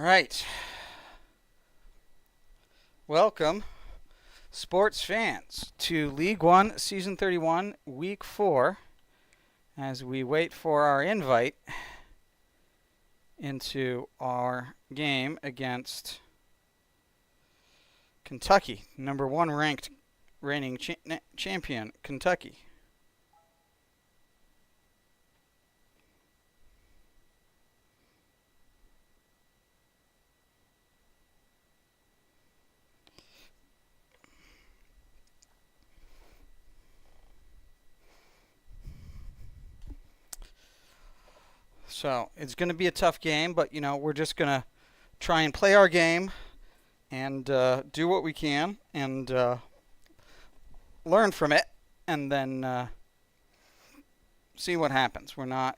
right. Welcome, sports fans, to League 1 Season 31, Week 4, as we wait for our invite into our game against Kentucky, number 1 ranked reigning champion, Kentucky. So it's going to be a tough game, but, we're just going to try and play our game and do what we can and learn from it and then see what happens. We're not,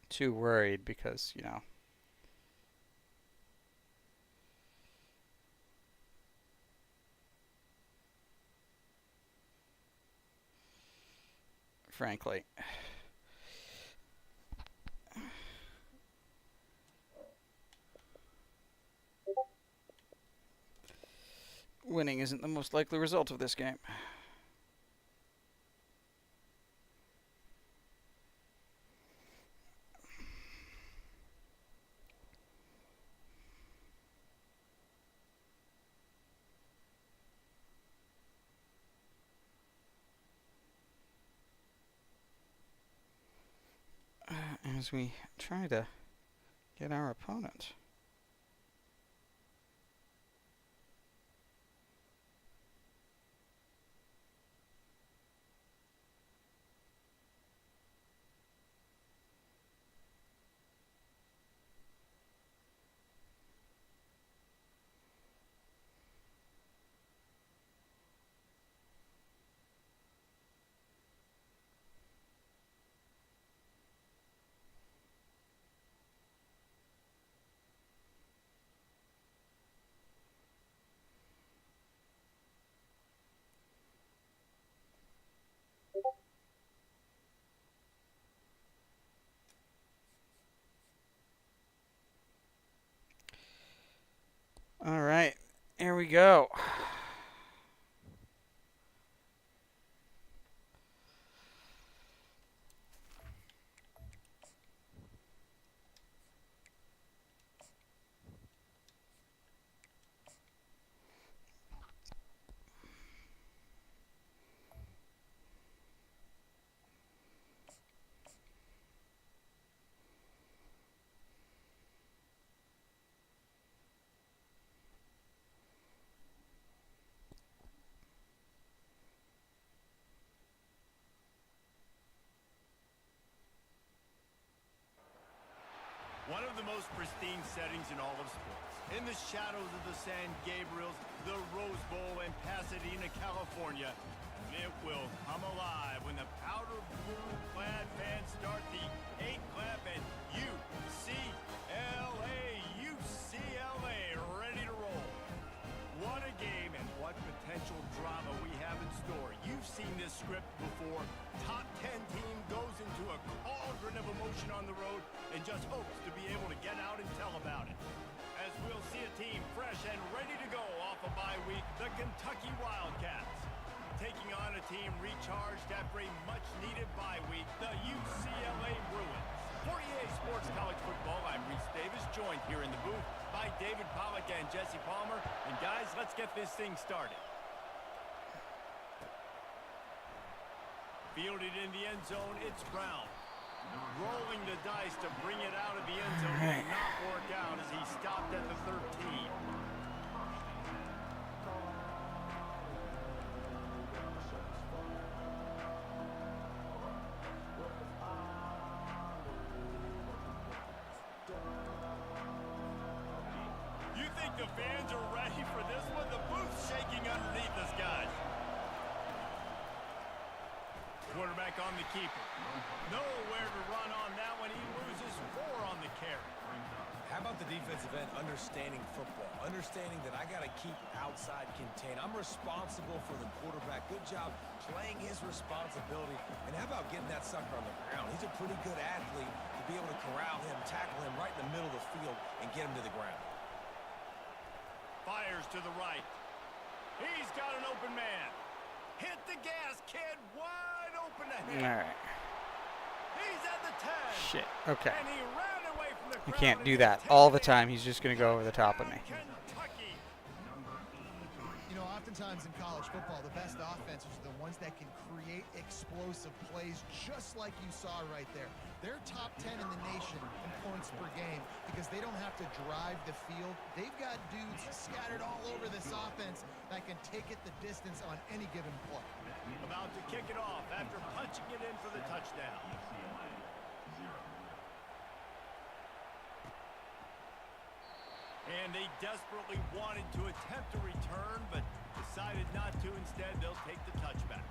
too worried because, frankly. Winning isn't the most likely result of this game. As we try to get our opponent. All right, here we go. One of the most pristine settings in all of sports. In the shadows of the San Gabriels, the Rose Bowl in Pasadena, California, it will come alive when the powder blue-clad fans start the 8-clap and UCLA, ready to roll. What a game and what potential drama we have in store. You've seen this script before. Top 10 team goes into a cauldron of emotion on the road and just hopes to be able to get out and tell about it. As we'll see a team fresh and ready to go off a bye week, the Kentucky Wildcats. Taking on a team recharged after a much-needed bye week, the UCLA Bruins. For EA Sports College Football, I'm Reese Davis, joined here in the booth by David Pollack and Jesse Palmer. And guys, let's get this thing started. Fielded in the end zone, it's Brown. Rolling the dice to bring it out of the end zone. Did not work out as he stopped at the 13. You think the fans are ready for this one? The booth's shaking underneath us, guys. Quarterback quarterback on the keeper. Nowhere to run on that one. He loses 4 on the carry. How about the defensive end understanding football, understanding that I got to keep outside contained. I'm responsible for the quarterback. Good job playing his responsibility. And how about getting that sucker on the ground? He's a pretty good athlete to be able to corral him, tackle him right in the middle of the field, and get him to the ground. Fires to the right. He's got an open man. Hit the gas, kid. Wide open ahead. All right. He's at the 10. Shit. Okay. And he ran away from the You crowd can't and do is that all the taken time. He's just going to go over the top of me. Kentucky. You know, oftentimes in college football, the best offenses are the ones that can create explosive plays, just like you saw right there. They're top 10 in the nation in points per game because they don't have to drive the field. They've got dudes scattered all over this offense that can take it the distance on any given play. About to kick it off after punching it in for the touchdown. And they desperately wanted to attempt a return, but decided not to. Instead, they'll take the touchback.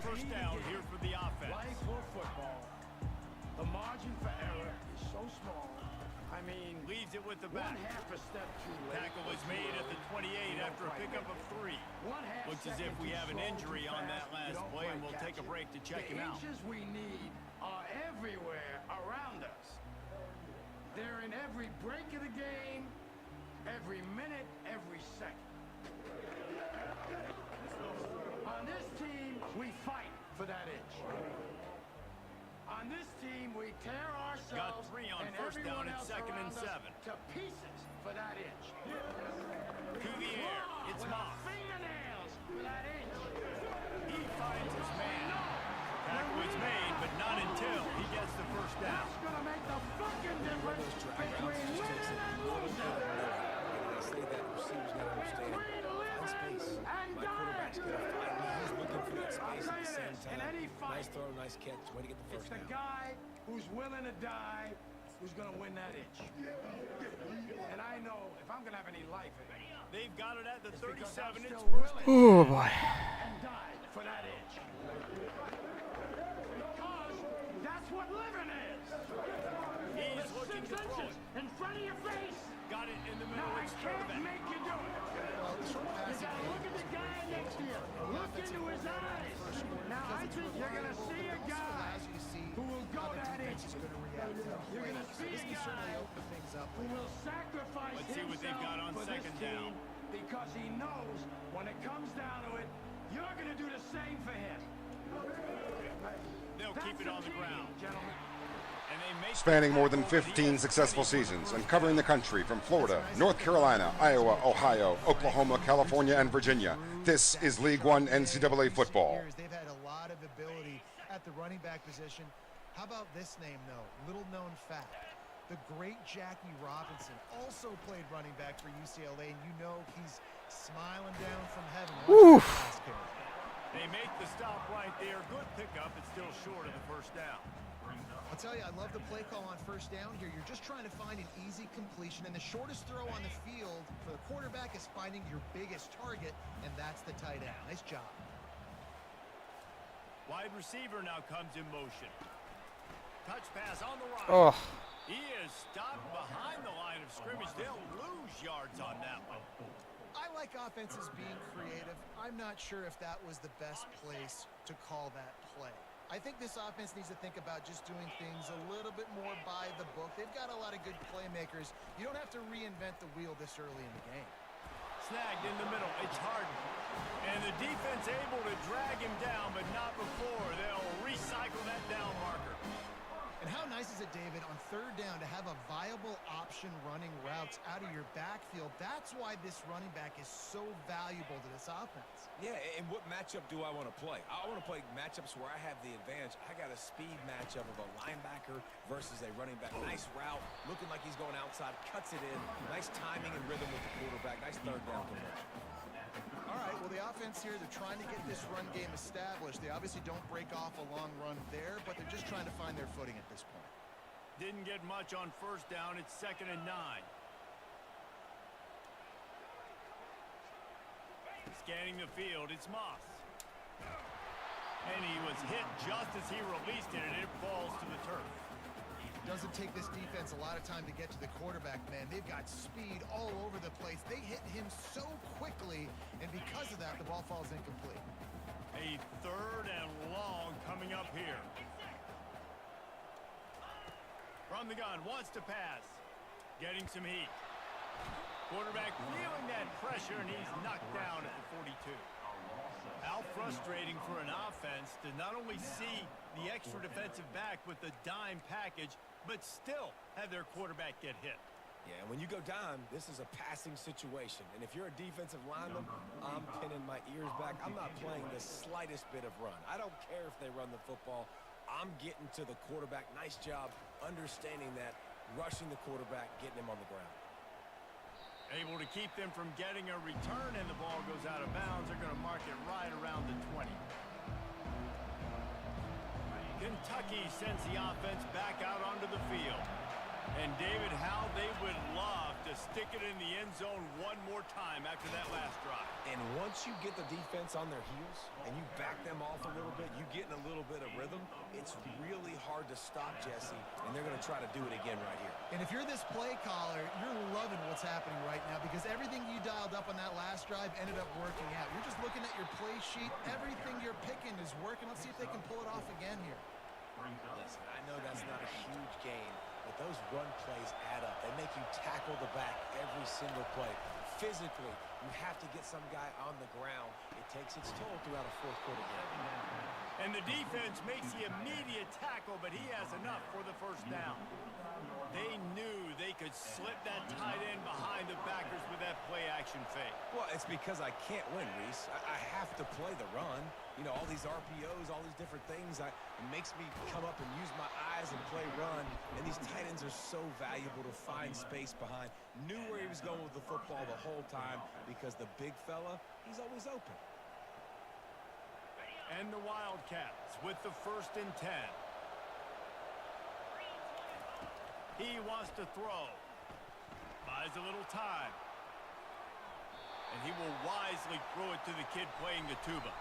First down here for the offense. Life or football, the margin for error is so small. I mean, Leaves it with the one back. half a step too late. Tackle was made at the 28 after a pickup of 3. Looks as if we have an injury on that last play, and we'll take a break to check him out. The inches we need are everywhere around us. They're in every break of the game, every minute, every second. On this team, we fight for that inch. On this team, we tear ourselves Got 3 on and first down everyone and else second and around 7. us to pieces for that inch. To the air, it's With our Moss. fingernails for that inch. He finds his man. Tackle was made, but not until he gets the first down. That's gonna make the fucking difference between winning and losing. And I say that receivers got to understand find space. My quarterback's going to find me. He's looking for that space at the same In any time. fight, Nice throw, nice catch. Way to get the it's first the down. guy who's willing to die who's gonna win that inch. And I know if I'm gonna have any life in it, They've got it at the it's because 37. I'm It's still first. Oh willing boy. and died for that inch. Because that's what living is. He's looking 6 to throw inches it. in front of your face. Got it in the Now middle. I It's can't Turbeck. make you do it. Well, the short You passing gotta game look at the guy next to you. Look into his eyes. Now I think you're gonna see a guy allows you to see who will go how the that defense inch. is going to react to the You're play. gonna So see this a can certainly guy open things up. who will sacrifice Let's see what they've himself got on for second this down. team because he knows when it comes down to it, you're gonna do the same for him. They'll keep it on the ground. Gentlemen. And they make Spanning the more than tackle, but he 15 has successful plenty of seasons and room. covering the country from Florida, North Carolina, Iowa, Ohio, Oklahoma, California, and Virginia. This is League 1 NCAA football. They've had a lot of ability at the running back position. How about this name, though? Little known fact. The great Jackie Robinson also played running back for UCLA, and you know he's smiling down from heaven. Oof. They make the stop right there. Good pickup. It's still short of the first down. I'll tell you, I love the play call on first down here. You're just trying to find an easy completion, and the shortest throw on the field for the quarterback is finding your biggest target, and that's the tight end. Nice job. Wide receiver now comes in motion. Touch pass on the right. Oh. He is stopped behind the line of scrimmage. They'll lose yards on that one. I like offenses being creative. I'm not sure if that was the best place to call that play. I think this offense needs to think about just doing things a little bit more by the book. They've got a lot of good playmakers. You don't have to reinvent the wheel this early in the game. Snagged in the middle. It's Harden. And the defense able to drag him down, but not before. They'll recycle that down marker. And how nice is it, David, on third down to have a viable option running routes out of your backfield? That's why this running back is so valuable to this offense. Yeah, and what matchup do I want to play? I want to play matchups where I have the advantage. I got a speed matchup of a linebacker versus a running back. Nice route, looking like he's going outside, cuts it in. Nice timing and rhythm with the quarterback. Nice third down conversion. All right, well, the offense here, they're trying to get this run game established. They obviously don't break off a long run there, but they're just trying to find their footing at this point. Didn't get much on first down. It's 2nd and 9. Scanning the field, it's Moss. And he was hit just as he released it, and it falls to the turf. Doesn't take this defense a lot of time to get to the quarterback, man. They've got speed all over the place. They hit him so quickly, and because of that, the ball falls incomplete. A 3rd and long coming up here. From the gun, wants to pass. Getting some heat. Quarterback feeling that pressure, and he's knocked down at the 42. How frustrating for an offense to not only see the extra defensive back with the dime package, but still have their quarterback get hit. Yeah, when you go dime, this is a passing situation. And if you're a defensive lineman, I'm pinning my ears back. I'm not playing the slightest bit of run. I don't care if they run the football. I'm getting to the quarterback. Nice job understanding that, rushing the quarterback, getting him on the ground. Able to keep them from getting a return, and the ball goes out of bounds. They're going to mark it right around the 20. Kentucky sends the offense back out onto the field. And David, how they would love to stick it in the end zone one more time after that last drive. And once you get the defense on their heels and you back them off a little bit, you get in a little bit of rhythm, it's really hard to stop, Jesse, and they're going to try to do it again right here. And if you're this play caller, you're loving what's happening right now because everything you dialed up on that last drive ended up working out. You're just looking at your play sheet. Everything you're picking is working. Let's see if they can pull it off again here. Listen, I know that's not a huge gain, but those run plays add up. They make you tackle the back every single play. Physically, you have to get some guy on the ground. It takes its toll throughout a 4th quarter game. And the defense makes the immediate tackle, but he has enough for the 1st down. They knew they could slip that tight end behind the backers with that play-action fake. Well, it's because I can't win, Reese. I have to play the run. You know, all these RPOs, all these different things, it makes me come up and use my eyes and play run. And these tight ends are so valuable to find space behind. Knew where he was going with the football the whole time because the big fella, he's always open. And the Wildcats with the 1st and 10. He wants to throw. Buys a little time. And he will wisely throw it to the kid playing the tuba.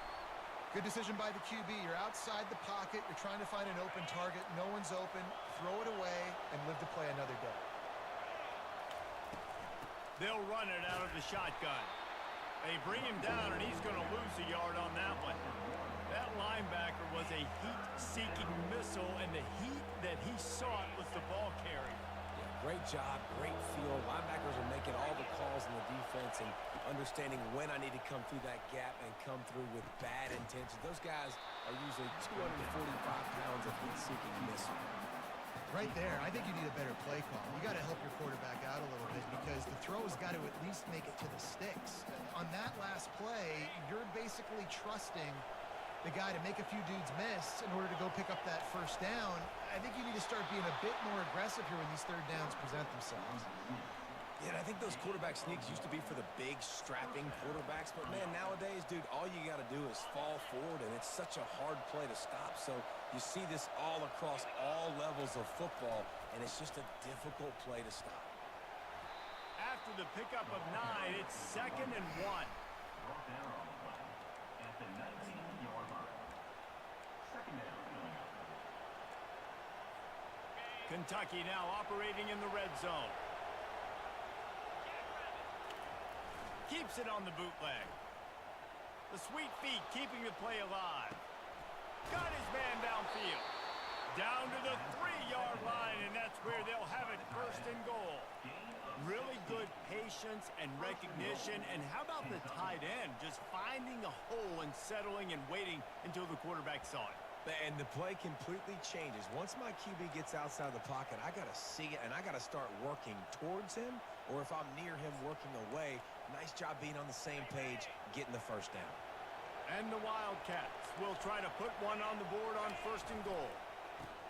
Good decision by the QB. You're outside the pocket. You're trying to find an open target. No one's open. Throw it away and live to play another day. They'll run it out of the shotgun. They bring him down, and he's going to lose a yard on that one. That linebacker was a heat-seeking missile, and the heat that he sought was the ball carrier. Yeah, great job, great feel. Linebackers are making all the calls in the defense and understanding when I need to come through that gap and come through with bad intentions. Those guys are usually 245 pounds of heat-seeking missile. Right there, I think you need a better play call. You got to help your quarterback out a little bit because the throw's got to at least make it to the sticks. On that last play, you're basically trusting the guy to make a few dudes miss in order to go pick up that 1st down. I think you need to start being a bit more aggressive here when these 3rd downs present themselves. Yeah, and I think those quarterback sneaks used to be for the big, strapping quarterbacks. But, man, nowadays, dude, all you got to do is fall forward, and it's such a hard play to stop. So you see this all across all levels of football, and it's just a difficult play to stop. After the pickup of 9, it's 2nd and 1. Kentucky now operating in the red zone. Keeps it on the bootleg. The sweet feet keeping the play alive. Got his man downfield. Down to the 3-yard line, and that's where they'll have it 1st and goal. Really good patience and recognition. And how about the tight end just finding a hole and settling and waiting until the quarterback saw it. And the play completely changes. Once my QB gets outside the pocket, I got to see it, and I got to start working towards him, or if I'm near him working away. Nice job being on the same page, getting the 1st down. And the Wildcats will try to put one on the board on 1st and goal.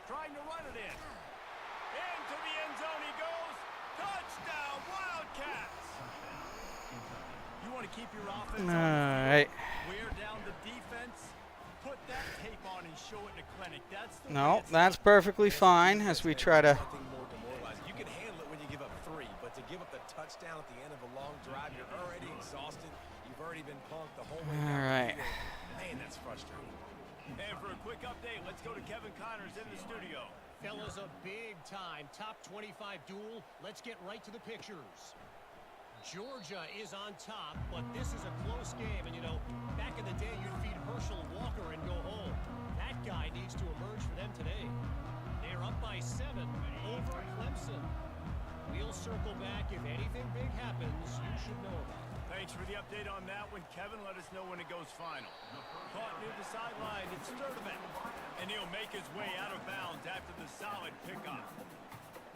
Trying to run it in. Into the end zone he goes. Touchdown, Wildcats! You want to keep your offense on the field, right. wear down the defense, put that tape on and show it in a clinic. That's the No, that's perfectly fine as we try to. Nothing more demoralizing. You can handle it when you give up 3, but to to give up the touchdown at the end of a long drive. You're already exhausted. You've already been punked the whole way down All right. the field. Man, that's frustrating. And for a quick update, let's go to Kevin Connors in the studio. Fellas, a big-time top 25 duel. Let's get right to the pictures. Georgia is on top, but this is a close game. And, you know, back in the day, you'd feed Herschel Walker and go home. That guy needs to emerge for them today. They're up by 7 over Clemson. We'll circle back. If anything big happens, you should know about it. Thanks for the update on that one, Kevin. Let us know when it goes final. Caught near the sideline, it's Sturdivant. And he'll make his way out of bounds after the solid pickup.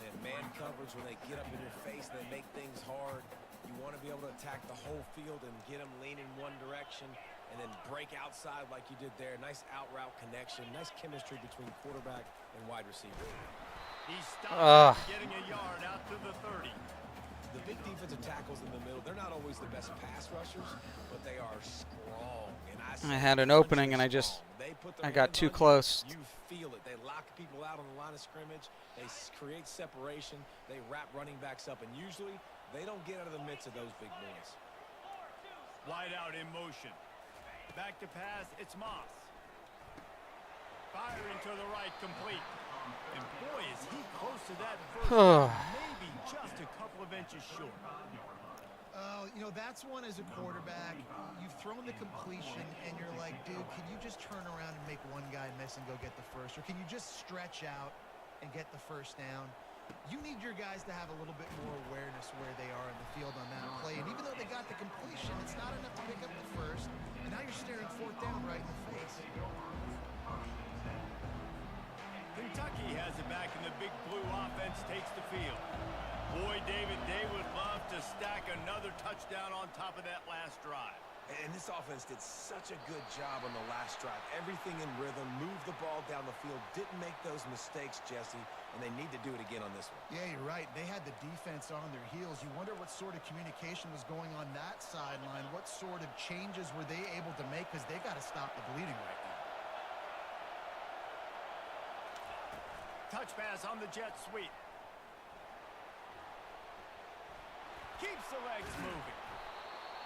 And man coverage, when they get up in your face, they make things hard. You want to be able to attack the whole field and get them leaning one direction and then break outside like you did there. Nice out route connection. Nice chemistry between quarterback and wide receiver. He stopped getting a yard out to the 30. The big defensive tackles in the middle, they're not always the best pass rushers, but they are strong. And I had an opening and I got too close. You feel it. They lock people out on the line of scrimmage. They create separation. They wrap running backs up, and usually they don't get out of the midst of those big boys. Wide out in motion. Back to pass, it's Moss. Firing to the right, complete. And boy, is he close to that first down, maybe just a couple of inches short. You know, that's one as a quarterback. You've thrown the completion, and you're like, dude, can you just turn around and make one guy miss and go get the first? Or can you just stretch out and get the first down? You need your guys to have a little bit more awareness where they are in the field on that play. And even though they got the completion, it's not enough to pick up the first. And now you're staring fourth down right in the face. Kentucky has it back, and the big blue offense takes the field. Boy, David, they would love to stack another touchdown on top of that last drive. And this offense did such a good job on the last drive. Everything in rhythm, moved the ball down the field, didn't make those mistakes, Jesse, and they need to do it again on this one. Yeah, you're right. They had the defense on their heels. You wonder what sort of communication was going on that sideline. What sort of changes were they able to make, because they got to stop the bleeding right now. Touch pass on the jet sweep. Keeps the legs moving.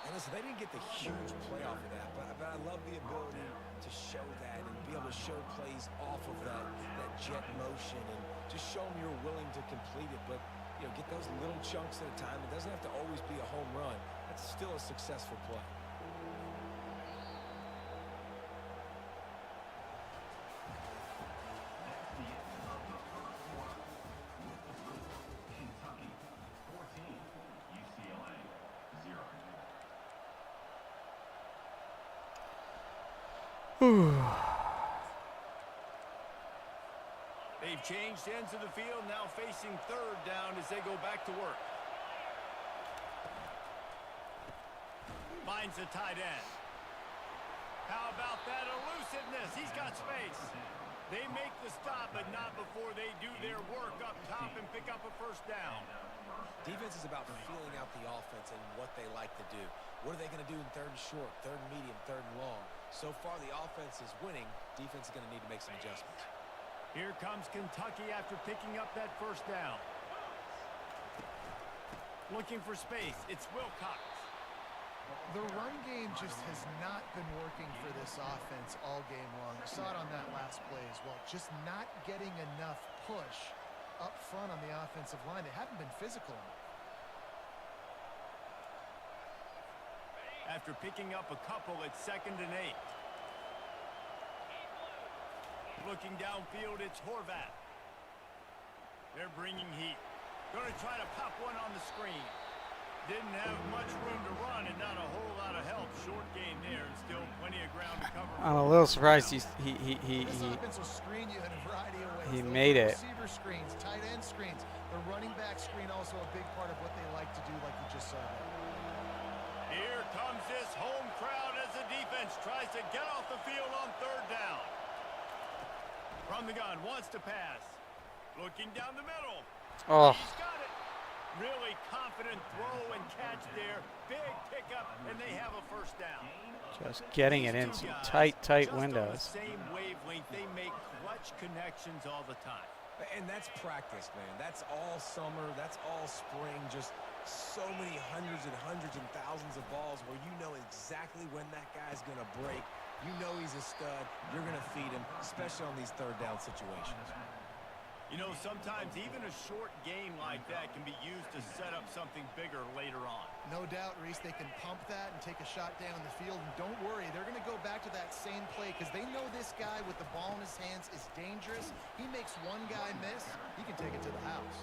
And listen, they didn't get the huge play off of that, but I love the ability to show that and be able to show plays off of that jet motion and just show them you're willing to complete it. But, you know, get those little chunks at a time. It doesn't have to always be a home run. That's still a successful play. They've changed ends of the field, now facing third down as they go back to work. Finds a tight end. How about that elusiveness? He's got space. They make the stop, but not before they do their work up top and pick up a first down. Defense is about feeling out the offense and what they like to do. What are they going to do in third and short, third and medium, third and long? So far, the offense is winning. Defense is going to need to make some adjustments. Here comes Kentucky after picking up that first down. Looking for space. It's Wilcox. The run game just has not been working for this offense all game long. You saw it on that last play as well. Just not getting enough push up front on the offensive line. They haven't been physical enough. After picking up a couple, it's 2nd and 8. Looking downfield, it's Horvath. They're bringing heat. Going to try to pop one on the screen. Didn't have much room to run and not a whole lot of help. Short game there and still plenty of ground to cover. I'm a little surprised he made it. Receiver screens, tight end screens. The running back screen also a big part of what they like to do, like you just saw there. Here comes this home crowd as the defense tries to get off the field on third down. From the gun, wants to pass. Looking down the middle. Oh. He's got it. Really confident throw and catch there. Big pickup, and they have a first down. Just getting it in some tight windows. On the same wavelength, they make clutch connections all the time. And that's practice, man. That's all summer. That's all spring. Just so many hundreds and thousands of balls where you know exactly when that guy's going to break. You know he's a stud. You're going to feed him, especially on these third down situations. You know, sometimes even a short game like that can be used to set up something bigger later on. No doubt, Reese, they can pump that and take a shot down the field. And don't worry, they're going to go back to that same play because they know this guy with the ball in his hands is dangerous. He makes one guy miss, he can take it to the house.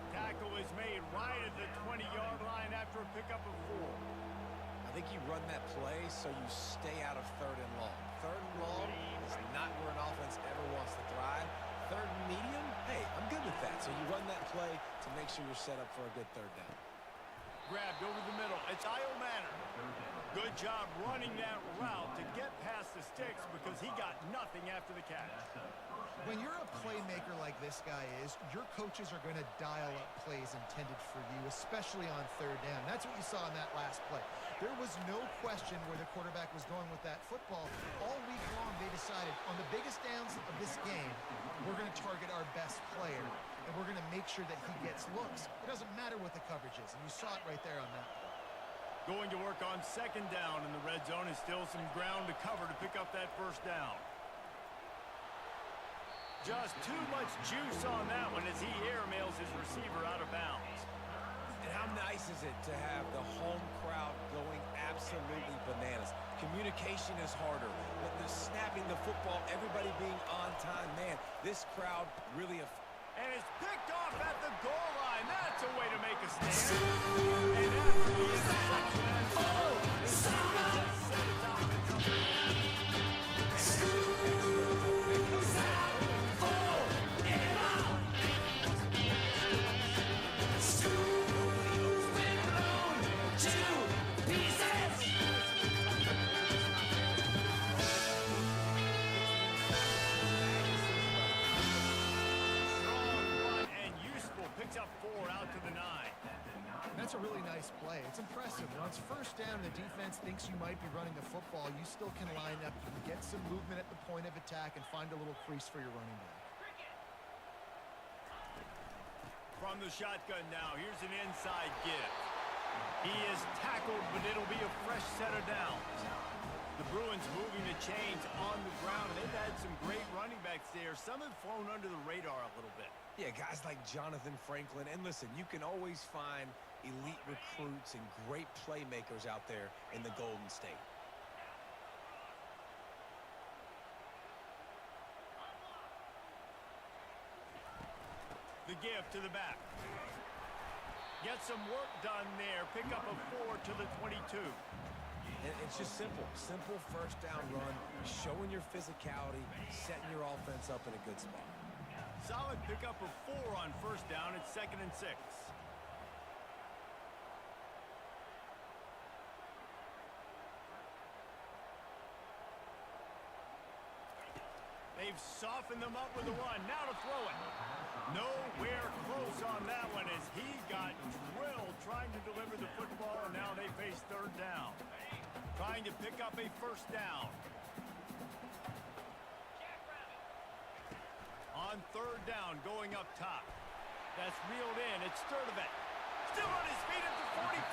Tackle is made right at the 20-yard line after a pickup of 4. I think you run that play so you stay out of third and long. Third and long is not where an offense ever wants to thrive. Third and medium, hey, I'm good with that. So you run that play to make sure you're set up for a good third down. Grabbed over the middle. It's Io Manor. Good job running that route to get past the sticks because he got nothing after the catch. When you're a playmaker like this guy is, your coaches are going to dial up plays intended for you, especially on third down. That's what you saw in that last play. There was no question where the quarterback was going with that football. All week long, they decided on the biggest downs of this game, we're going to target our best player, and we're going to make sure that he gets looks. It doesn't matter what the coverage is, and you saw it right there on that play. Going to work on second down in the red zone is still some ground to cover to pick up that first down. Just too much juice on that one as he airmails his receiver out of bounds. And how nice is it to have the home crowd going absolutely bananas? Communication is harder. But the snapping the football, everybody being on time, man, this crowd really... And it's picked off at the goal line. That's a way to make a stand. And after the interception, the defense has set it down to cover. Up 4 out to the 9. That's a really nice play. It's impressive. When it's first down and the defense thinks you might be running the football, you still can line up, you can get some movement at the point of attack and find a little crease for your running back. From the shotgun now, here's an inside give. He is tackled, but it'll be a fresh set of downs. The Bruins moving the chains on the ground. They've had some great running backs there. Some have flown under the radar a little bit. Yeah, guys like Jonathan Franklin. And listen, you can always find elite recruits and great playmakers out there in the Golden State. The give to the back. Get some work done there. Pick up a 4 to the 22. And it's just simple. Simple first down run, showing your physicality, setting your offense up in a good spot. Solid pickup of 4 on first down. It's 2nd and 6. They've softened them up with the run. Now to throw it. Nowhere close on that one as he got drilled trying to deliver the football, and now they face third down. Trying to pick up a first down. On third down, going up top. That's reeled in. It's Sturdivant. Still on his feet at the 45.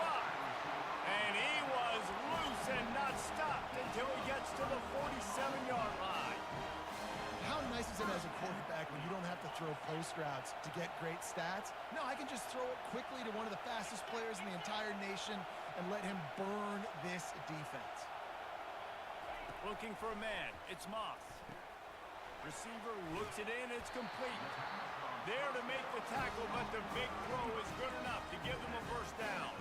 And he was loose and not stopped until he gets to the 47-yard line. How nice is it as a quarterback when you don't have to throw post routes to get great stats? No, I can just throw it quickly to one of the fastest players in the entire nation and let him burn this defense. Looking for a man. It's Moss. Receiver looks it in. It's complete. There to make the tackle, but the big throw is good enough to give them a first down.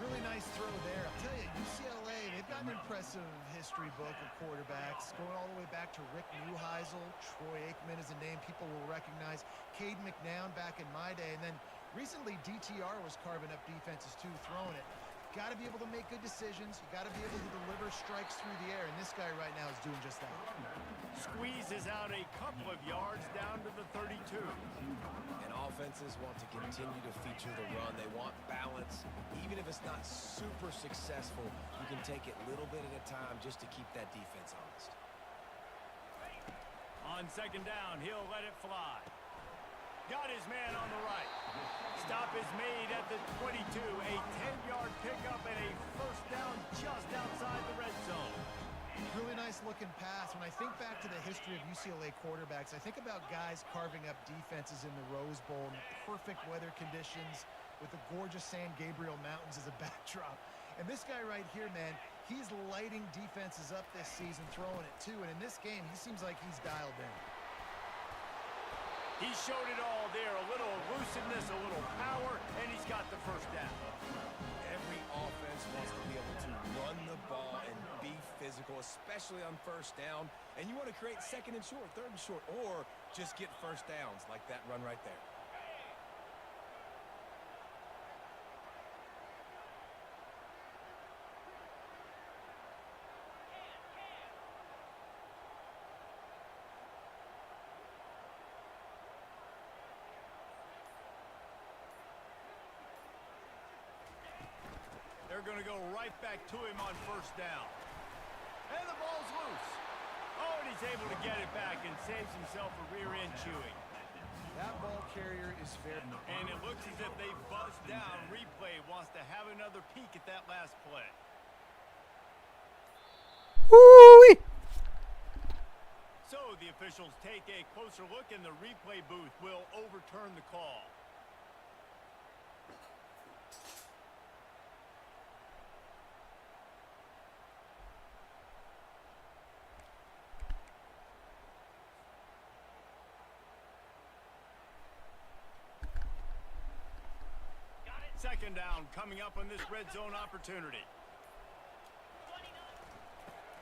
Really nice throw there. I'll tell you, UCLA, they've got an impressive history book of quarterbacks, going all the way back to Rick Neuheisel. Troy Aikman is a name people will recognize. Cade McNown back in my day. And then recently, DTR was carving up defenses too, throwing it. Got to be able to make good decisions. You got to be able to deliver strikes through the air, and this guy right now is doing just that. Squeezes out a couple of yards down to the 32. And offenses want to continue to feature the run. They want balance. Even if it's not super successful, you can take it little bit at a time just to keep that defense honest. On second down, he'll let it fly. Got his man on the right. Stop is made at the 22. A 10-yard pickup and a first down just outside the red zone. Really nice looking pass. When I think back to the history of UCLA quarterbacks, I think about guys carving up defenses in the Rose Bowl in perfect weather conditions with the gorgeous San Gabriel Mountains as a backdrop. And this guy right here, man, he's lighting defenses up this season, throwing it too. And in this game, he seems like he's dialed in. He showed it all there. A little elusiveness, a little power, and he's got the first down. Every offense wants to be able to run the ball and be physical, especially on first down. And you want to create second and short, third and short, or just get first downs like that run right there. They're going to go right back to him on first down. And the ball's loose. Oh, and he's able to get it back and saves himself a rear end chewing. That ball carrier is fair. And it looks as if they buzzed down. Replay wants to have another peek at that last play. Woo-wee. So the officials take a closer look, and the replay booth will overturn the call. Second down coming up on this red zone opportunity.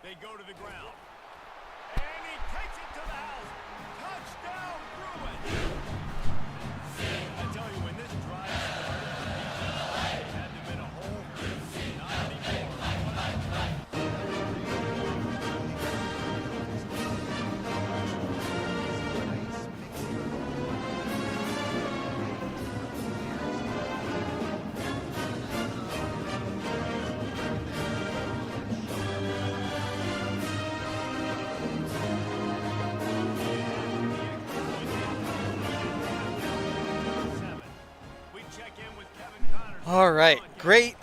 They go to the ground. And he takes it to the house. Touchdown, Bruin. I tell you, when this drive started, it had to have been a hole. Not anymore. All right, great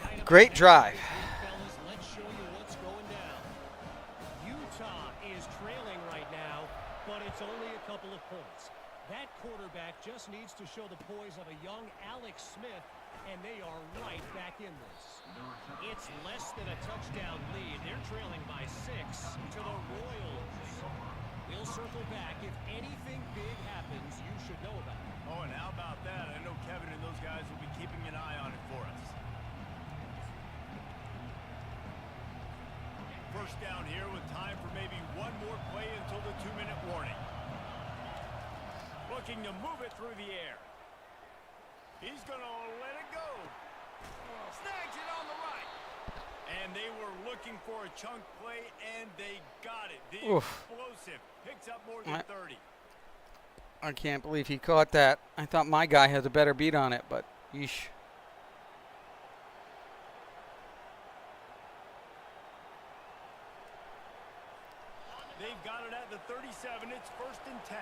drive. Fellas, let's show you what's going down. Utah is trailing right now, but it's only a couple of points. That quarterback just needs to show the poise of a young Alex Smith, and they are right back in this. It's less than a touchdown lead. They're trailing by 6 to the Royals. We'll circle back. If anything big happens, you should know about it. Oh, and how about that? I know Kevin and those guys will be keeping an eye on it for us. First down here with time for maybe one more play until the 2-minute warning. Looking to move it through the air. He's going to let it go. Snags it on the right. And they were looking for a chunk play, and they got it. The explosive picks up more than 30. I can't believe he caught that. I thought my guy had a better beat on it, but yeesh. They've got it at the 37. It's 1st and 10.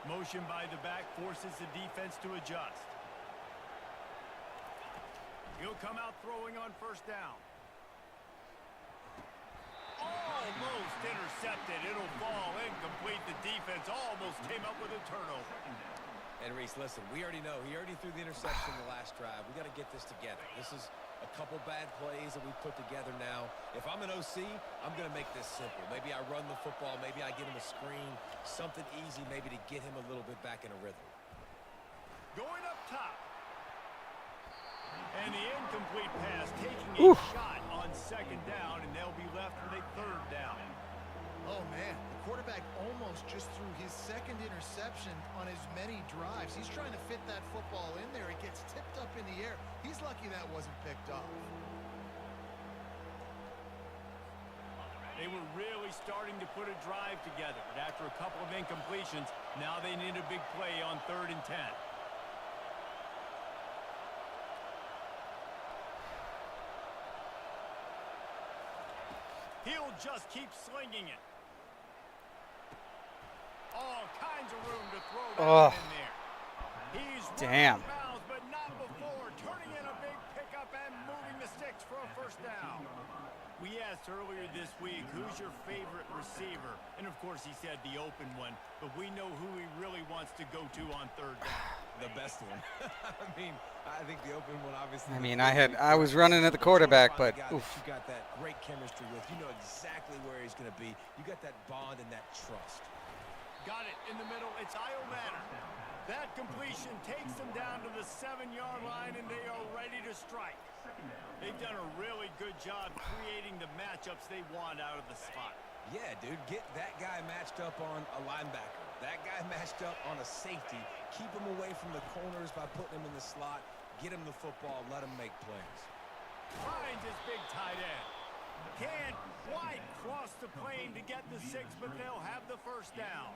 Motion by the back forces the defense to adjust. He'll come out throwing on first down. Almost intercepted. It'll fall incomplete. The defense almost came up with a turnover. And Reese, listen, we already know. He already threw the interception the last drive. We got to get this together. This is a couple bad plays that we put together now. If I'm an OC, I'm going to make this simple. Maybe I run the football. Maybe I get him a screen. Something easy maybe to get him a little bit back in a rhythm. Going up top. And the incomplete pass taking a shot on second down, and they'll be left with a third down. Oh, man, the quarterback almost just threw his second interception on as many drives. He's trying to fit that football in there. It gets tipped up in the air. He's lucky that wasn't picked off. They were really starting to put a drive together, but after a couple of incompletions, now they need a big play on 3rd and 10. He'll just keep slinging it. All kinds of room throw that Oh. one in there. He's Damn. running bounds, but not before turning in a big pickup and moving the sticks for a first down. We asked earlier this week, who's your favorite receiver? And of course he said the open one, but we know who he really wants to go to on third down. The best one. I mean, I think the open one obviously. I mean, I was running at the quarterback, but you oof. got that great chemistry with. You know exactly where he's going to be. You got that bond and that trust. Got it in the middle. It's Io Manor. That completion takes them down to the 7-yard line, and they are ready to strike. They've done a really good job creating the matchups they want out of the slot. Yeah, dude, get that guy matched up on a linebacker. That guy matched up on a safety. Keep him away from the corners by putting him in the slot. Get him the football. Let him make plays. Finds his big tight end. Can't quite cross the plane to get the 6, but they'll have the first down.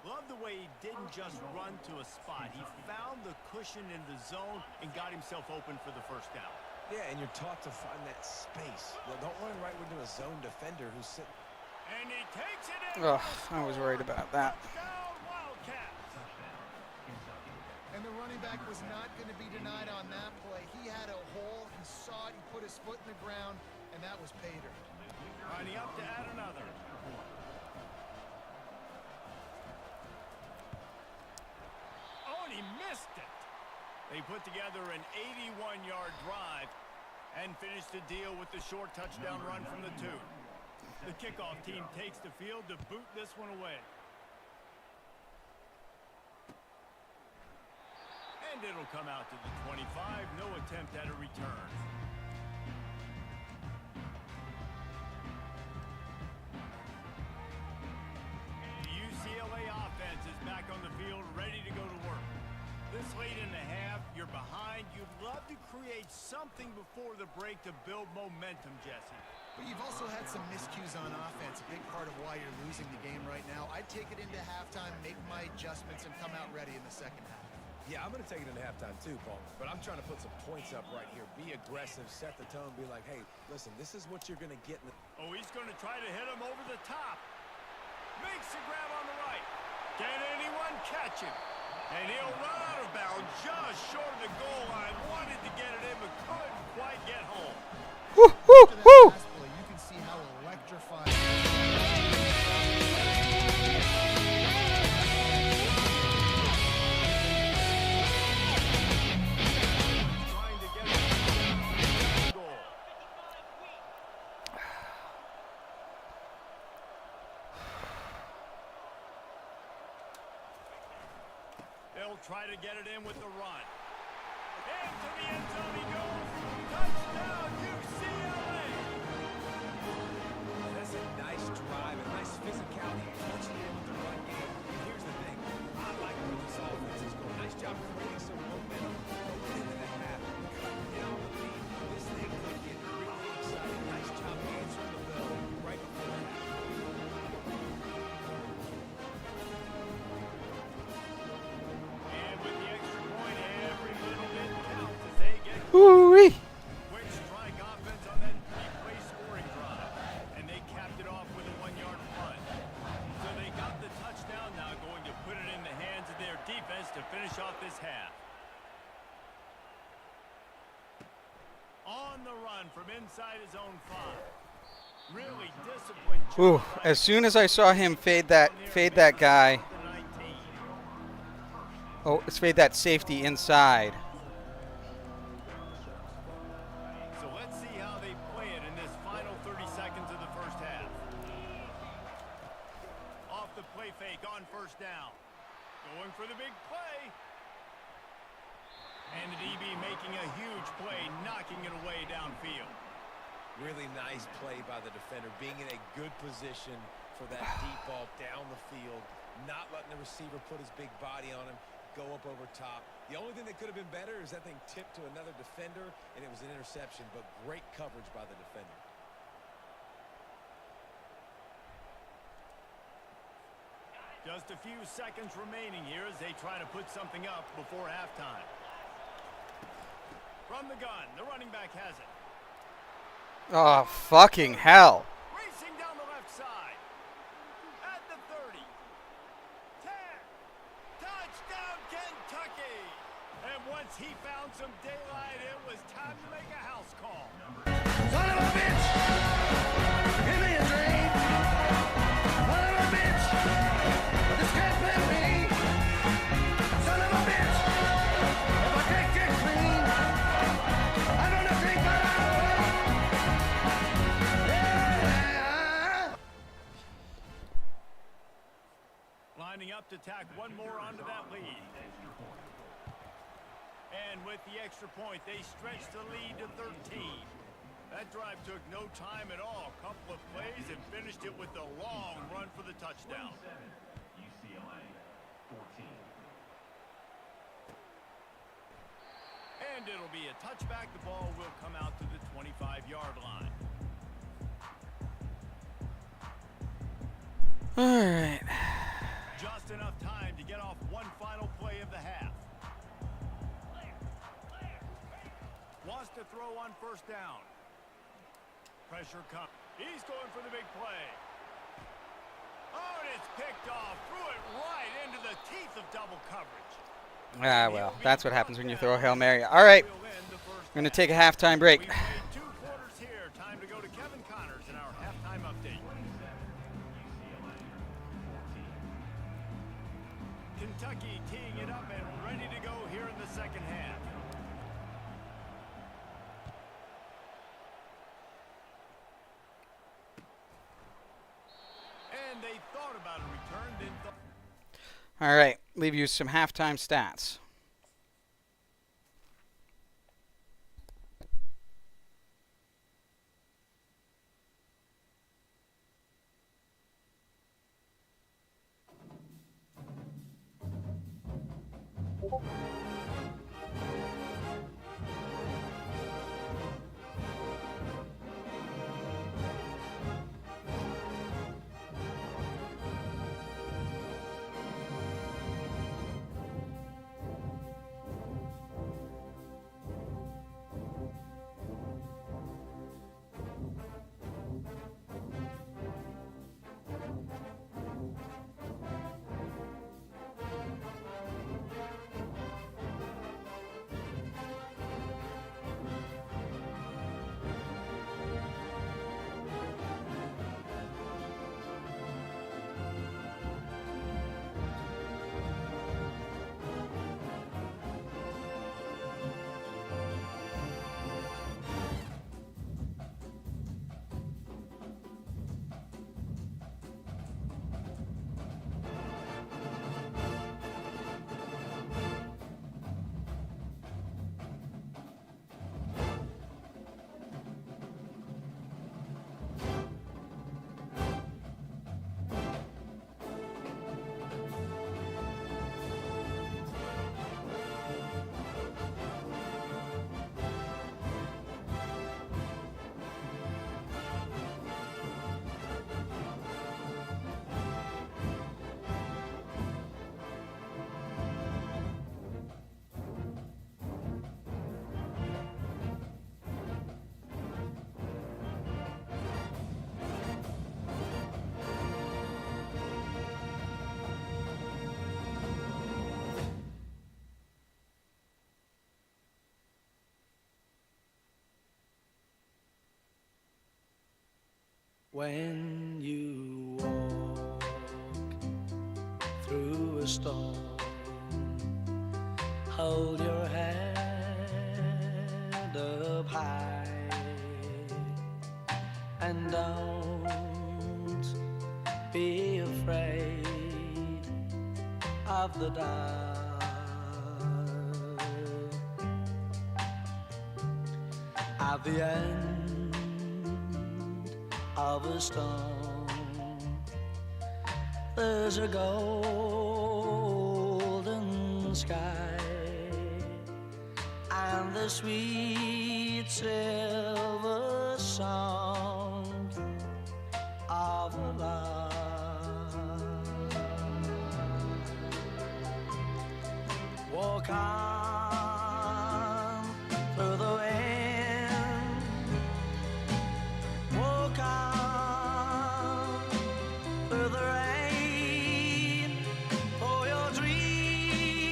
Love the way he didn't just run to a spot. He found the cushion in the zone and got himself open for the first down. Yeah, and you're taught to find that space. Don't run right into a zone defender who's sitting. And he takes it in. Ugh, I was worried about that. Touchdown, Wildcats. And the running back was not going to be denied on that play. He had a hole. He saw it. He put his foot in the ground, and that was pay dirt. Lining up to add another. Oh, and he missed it. They put together an 81-yard drive and finished the deal with the short touchdown run from the 2. The kickoff team takes the field to boot this one away. And it'll come out to the 25. No attempt at a return. The UCLA offense is back on the field, ready to go to work. This late in the half, you're behind. You'd love to create something before the break to build momentum, Jesse. But you've also had some miscues on offense, a big part of why you're losing the game right now. I'd take it into halftime, make my adjustments, and come out ready in the second half. Yeah, I'm going to take it into halftime too, Paul. But I'm trying to put some points up right here. Be aggressive, set the tone, be like, hey, listen, this is what you're going to get. Oh, he's going to try to hit him over the top. Makes the grab on the right. Can anyone catch him? And he'll run out of bounds just short of the goal line. Wanted to get it in, but couldn't quite get home. Woo, woo, woo. Last play, you can see how electrifying. Trying to get it goal. They'll try to get it in with the run. Into the end zone he goes. Touchdown, UCLA! That's a nice drive, a nice physicality, punching in with the run game. And here's the thing, I like where this offense is going. Nice job creating some momentum. Going into the half, cutting down the lead. This thing could get really exciting. Nice job answering the bell right before the half. And with the extra point, every little bit counts as they get Woo-wee. quick strike offense on that three-play scoring drive. And they capped it off with a 1-yard punt. So they got the touchdown, now going to put it in the hands of their defense to finish off this half. On the run from inside his own 5. Really disciplined Ooh, job. as soon as I saw him fade that guy, oh, fade that safety inside. So let's see how they play it in this final 30 seconds of the first half. Off the play fake on first down. Going for the big play. And the DB making a huge play, knocking it away downfield. Really nice play by the defender, being in a good position for that deep ball down the field, not letting the receiver put his big body on him, go up over top. The only thing that could have been better is that thing tipped to another defender, and it was an interception, but great coverage by the defender. Just a few seconds remaining here as they try to put something up before halftime. From the gun, the running back has it. Oh, fucking hell. Racing down the left side. At the 30. 10. it's time to make a house call. Son of a bitch! Give me a dream! Son of a bitch! This can't be me! Son of a bitch! If I can't get clean, I'm gonna drink my yeah. Lining up to tack one more onto that lead. And with the extra point, they stretched the lead to 13. That drive took no time at all. Couple of plays and finished it with a long run for the touchdown. UCLA 14. And it'll be a touchback. The ball will come out to the 25-yard line. All right. Just enough time to get off one final play of the half. Wants to throw on first down. Pressure comes. He's going for the big play. Oh, and it's picked off. Threw it right into the teeth of double coverage. Ah, well, that's what happens when you throw a Hail Mary. All right. We'll end the first We're going to half. take a halftime break. We've played 2 quarters here. Time to go to Kevin Connors in our halftime update. Kentucky teeing it up and ready to go here in the second half. And they thought about a return, then thought. All right. Leave you some halftime stats. When you walk through a storm, hold your head up high and don't be afraid of the dark. At the end of a storm, there's a golden sky and the sweet silver song of love. Walk on through the wind, walk on through the rain, for your dreams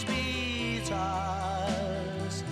be tossed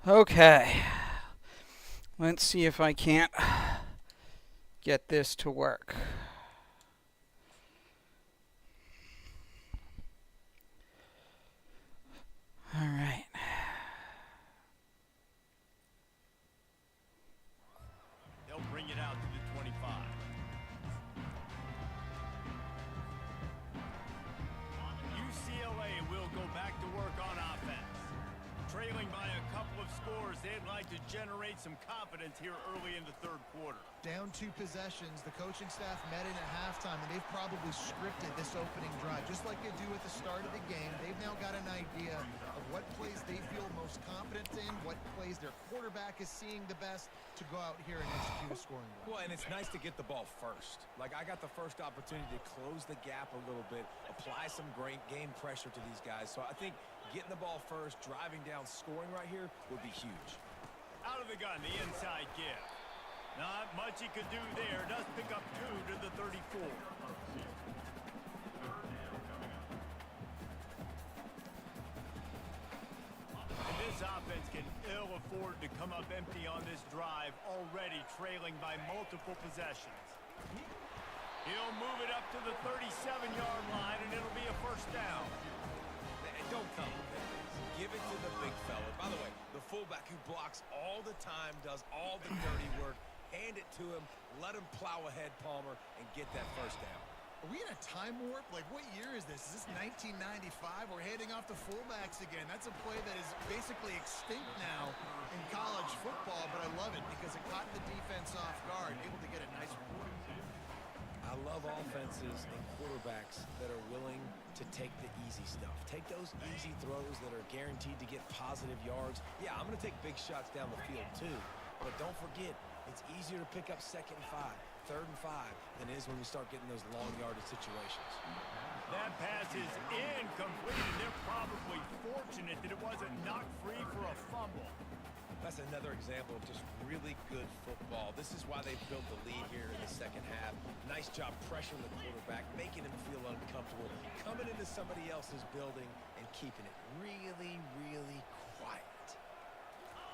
Okay. Let's see if I can't get this to work. All right. They'll bring it out to the 25. UCLA will go back to work on offense. Trailing by a couple of scores, they'd like to generate some confidence here early in the third quarter. Down 2 possessions, the coaching staff met in at halftime, and they've probably scripted this opening drive. Just like they do at the start of the game, they've now got an idea of what plays they feel most confident in, what plays their quarterback is seeing the best to go out here and execute a scoring drive. Well, and it's nice to get the ball first. Like, I got the first opportunity to close the gap a little bit, apply some great game pressure to these guys. So I think getting the ball first, driving down, scoring right here would be huge. Out of the gun, the inside give. Not much he could do there. Does pick up 2 to the 34. And this offense can ill afford to come up empty on this drive, already trailing by multiple possessions. He'll move it up to the 37-yard line, and it'll be a first down. Don't come with that. Give it to the big fella. By the way, the fullback who blocks all the time, does all the dirty work. Hand it to him, let him plow ahead, Palmer, and get that first down. Are we in a time warp? Like, what year is this? Is this 1995? We're handing off to fullbacks again. That's a play that is basically extinct now in college football, but I love it because it caught the defense off guard, able to get a nice reward. I love offenses and quarterbacks that are willing to take the easy stuff. Take those easy throws that are guaranteed to get positive yards. Yeah, I'm going to take big shots down the field too, but don't forget, it's easier to pick up 2nd and 5, 3rd and 5 than it is when we start getting those long yardage situations. That pass is incomplete, and they're probably fortunate that it wasn't knocked free for a fumble. That's another example of just really good football. This is why they built the lead here in the second half. Nice job pressuring the quarterback, making him feel uncomfortable, coming into somebody else's building and keeping it really, really quiet.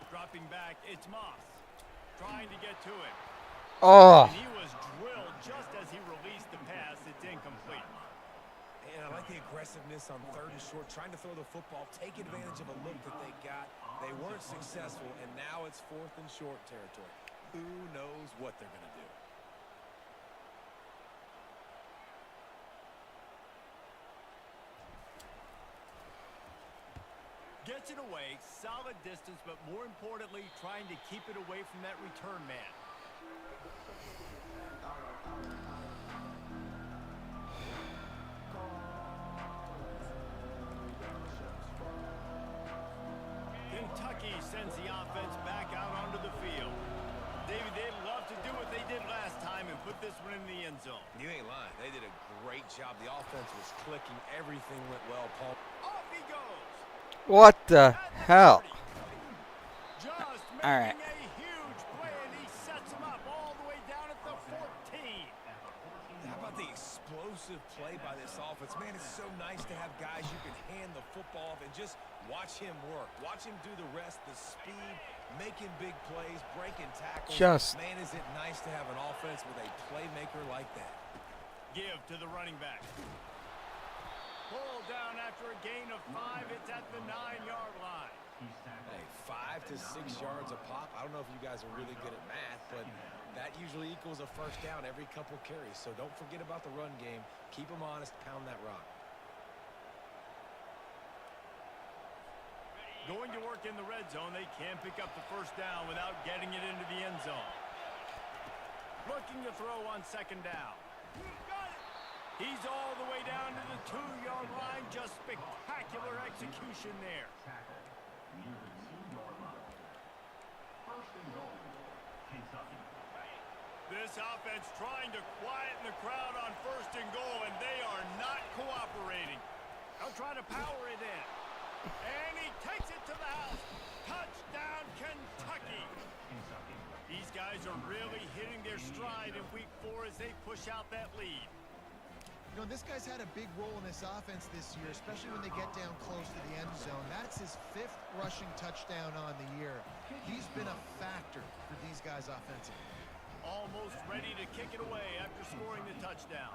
Dropping back, it's Moss. Trying to get to it. Oh. And he was drilled just as he released the pass. It's incomplete. And I like the aggressiveness on 3rd and short, trying to throw the football, take advantage of a look that they got. They weren't successful, and now it's 4th and short territory. Who knows what they're going to do? Gets it away, solid distance, but more importantly, trying to keep it away from that return man. Kentucky sends the offense back out onto the field. David, they'd love to do what they did last time and put this one in the end zone. You ain't lying. They did a great job. The offense was clicking. Everything went well, Paul. Off he goes. What the hell? Just All right. making a huge play, and he sets him up all the way down at the 14. How about the explosive play by this offense? Man, it's so nice to have guys you can hand the football off and just watch him work. Watch him do the rest, the speed, making big plays, breaking tackles. Man, is it nice to have an offense with a playmaker like that. Give to the running back. Pull down after a gain of 5. It's at the 9-yard line. Hey, 5 to 6 yards a pop. I don't know if you guys are really good at math, but that usually equals a first down every couple carries. So don't forget about the run game. Keep them honest. Pound that rock. Going to work in the red zone. They can pick up the first down without getting it into the end zone. Looking to throw on 2nd down. He's all the way down to the 2-yard line. Just spectacular execution there. This offense trying to quieten the crowd on 1st and goal, and they are not cooperating. They'll try to power it in. And he takes it to the house. Touchdown, Kentucky. These guys are really hitting their stride in week 4 as they push out that lead. You know, this guy's had a big role in this offense this year, especially when they get down close to the end zone. That's his 5th rushing touchdown on the year. He's been a factor for these guys offensively. Almost ready to kick it away after scoring the touchdown.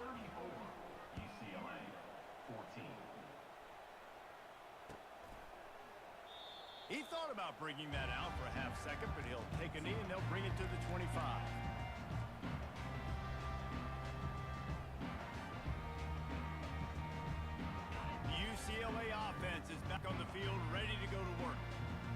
UCLA 14. He thought about bringing that out for a half second, but he'll take a knee and they'll bring it to the 25. The UCLA offense is back on the field, ready to go to work.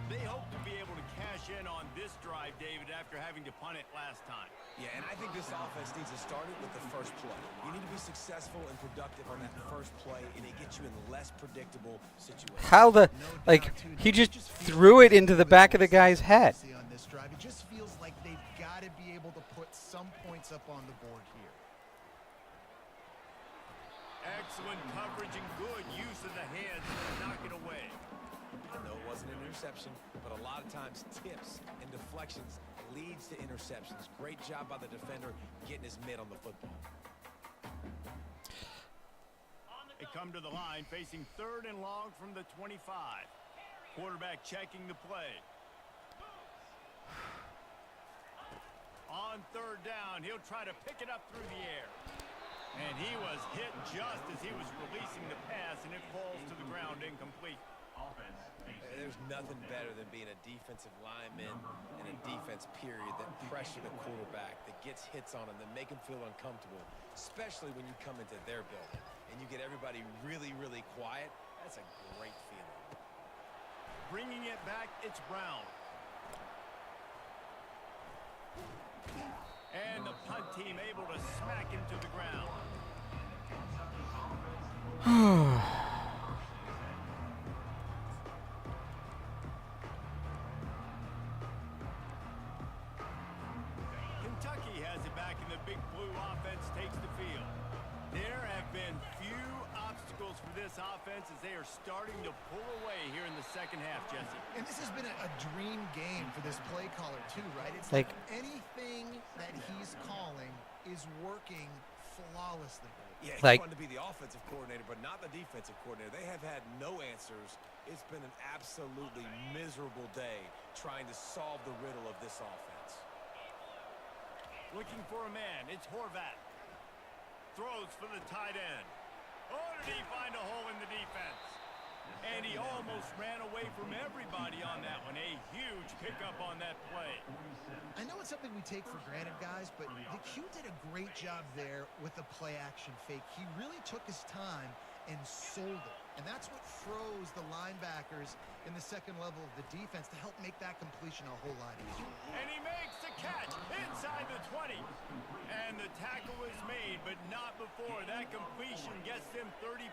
They hope to be able to cash in on this drive, David, after having to punt it last time. Yeah, and I think this offense needs to start it with the first play. You need to be successful and productive on that first play, and it gets you in less predictable situations. How the, like, he just threw it into the back of the guy's head. On this drive, it just feels like they've got to be able to put some points up on the board here. Excellent coverage and good use of the hands to knock it away. I know it wasn't an interception, but a lot of times tips and deflections leads to interceptions. Great job by the defender getting his mitt on the football. They come to the line facing 3rd and long from the 25. Quarterback checking the play. On 3rd down, he'll try to pick it up through the air. And he was hit just as he was releasing the pass, and it falls to the ground incomplete. There's nothing better than being a defensive lineman and a defense period that pressure the quarterback, that gets hits on him, that make him feel uncomfortable, especially when you come into their building and you get everybody really, really quiet. That's a great feeling. Bringing it back, it's Brown. And the punt team able to smack him to the ground. Kentucky has it back, and the big blue offense takes the field. There have been few obstacles for this offense as they are starting to pull away here in the second half, Jesse. And this has been a dream game for this play caller too, right? It's Like- anything that he's calling is working flawlessly. Yeah, he's Like- fun to be the offensive coordinator, but not the defensive coordinator. They have had no answers. It's been an absolutely miserable day trying to solve the riddle of this offense. Looking for a man, it's Horvat. Throws for the tight end. Oh, did he find a hole in the defense? And he almost ran away from everybody on that one. A huge pickup on that play. I know it's something we take for granted, guys, but the Q did a great job there with the play action fake. He really took his time and sold it. And that's what froze the linebackers in the second level of the defense to help make that completion a whole lot easier. And he makes the catch inside the 20. And the tackle is made, but not before. That completion gets them 30+.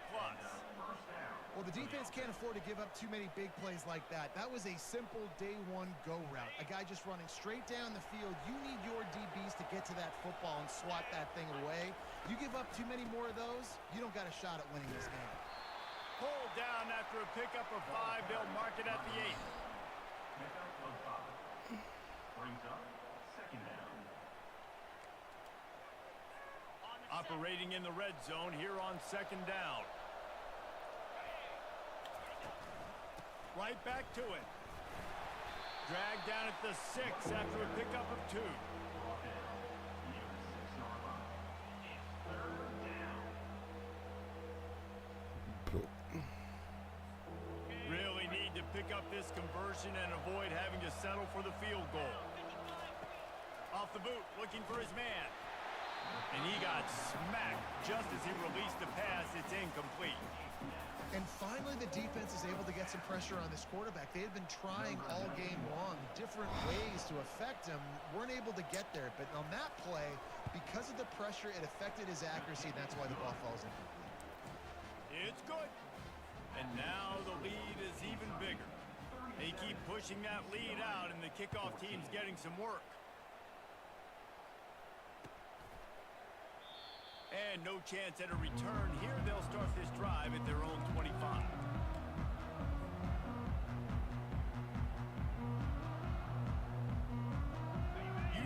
Well, the defense can't afford to give up too many big plays like that. That was a simple day one go route. A guy just running straight down the field. You need your DBs to get to that football and swat that thing away. You give up too many more of those, you don't got a shot at winning this game. Pulled down after a pickup of 5. They'll mark it at the 8. Brings up 2nd down. Operating in the red zone here on 2nd down. Right back to it. Dragged down at the 6 after a pickup of 2. Really need to pick up this conversion and avoid having to settle for the field goal. Off the boot, looking for his man. And he got smacked just as he released the pass. It's incomplete. And finally, the defense is able to get some pressure on this quarterback. They had been trying all game long, different ways to affect him, weren't able to get there. But on that play, because of the pressure, it affected his accuracy, and that's why the ball falls incomplete. It's good. And now the lead is even bigger. They keep pushing that lead out, and the kickoff team's getting some work. And no chance at a return here. They'll start this drive at their own 25.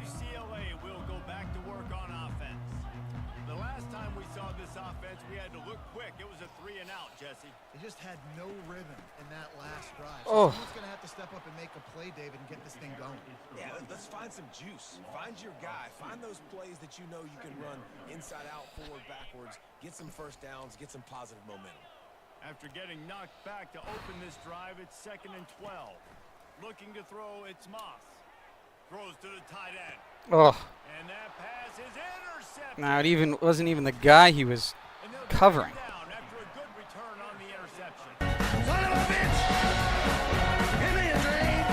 UCLA will go back to work on offense. The last time time we saw this offense, we had to look quick. It was a 3 and out, Jesse. They just had no rhythm in that last drive. Oh. So someone's going to have to step up and make a play, David, and get this thing going. Yeah, let's find some juice. Find your guy. Find those plays that you know you can run inside out, forward, backwards. Get some first downs. Get some positive momentum. After getting knocked back to open this drive, it's 2nd and 12. Looking to throw, it's Moss. Throws to the tight end. Oh, And that pass is intercepted. now it wasn't even the guy he was And they'll covering. bring it down after a good return on the interception. Son of a bitch! Give me a drink!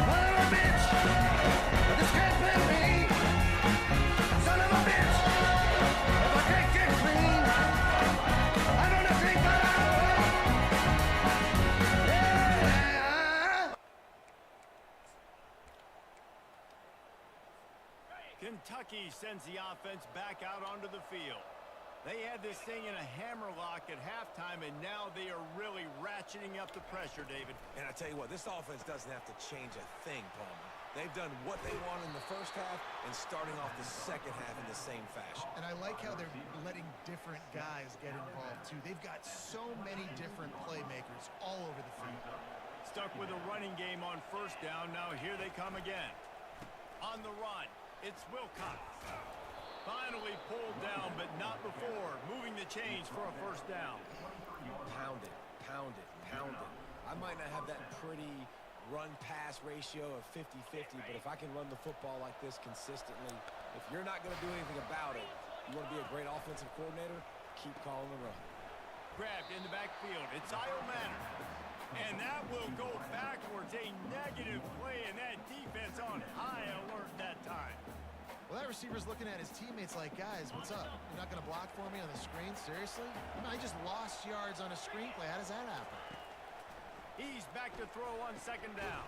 Son of a bitch! This can't play me! Son of a bitch! If I can't get clean, I'm gonna drink my yeah! Kentucky sends the offense back out onto the field. They had this thing in a hammerlock at halftime, and now they are really ratcheting up the pressure, David. And I tell you what, this offense doesn't have to change a thing, Palmer. They've done what they want in the first half and starting off the second half in the same fashion. And I like how they're letting different guys get involved, too. They've got so many different playmakers all over the field. Stuck with a running game on first down. Now here they come again. On the run, it's Wilcox. Finally pulled down, but not before. Moving the chains for a first down. Pound it, pound it, pound it. I might not have that pretty run-pass ratio of 50-50, but if I can run the football like this consistently, if you're not going to do anything about it, you want to be a great offensive coordinator, keep calling the run. Grabbed in the backfield. It's Io Manor. And that will go backwards. A negative play, and that defense on high alert that time. Well, that receiver's looking at his teammates like, guys, what's up? You're not going to block for me on the screen? Seriously? No, I just lost yards on a screen play. How does that happen? He's back to throw on 2nd down.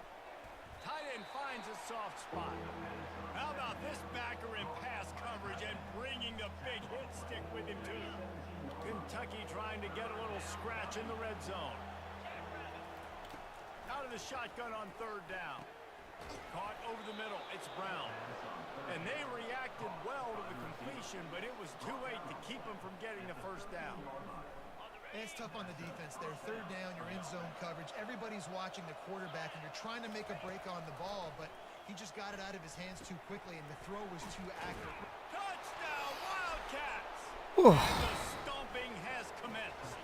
Tight end finds a soft spot. How about this backer in pass coverage and bringing the big hit stick with him, too? Kentucky trying to get a little scratch in the red zone. Out of the shotgun on 3rd down. Caught over the middle. It's Brown. And they reacted well to the completion, but it was too late to keep them from getting the first down. And it's tough on the defense there. 3rd down, you're in zone coverage. Everybody's watching the quarterback, and you're trying to make a break on the ball, but he just got it out of his hands too quickly, and the throw was too accurate. Touchdown, Wildcats! Ooh. The stomping has commenced.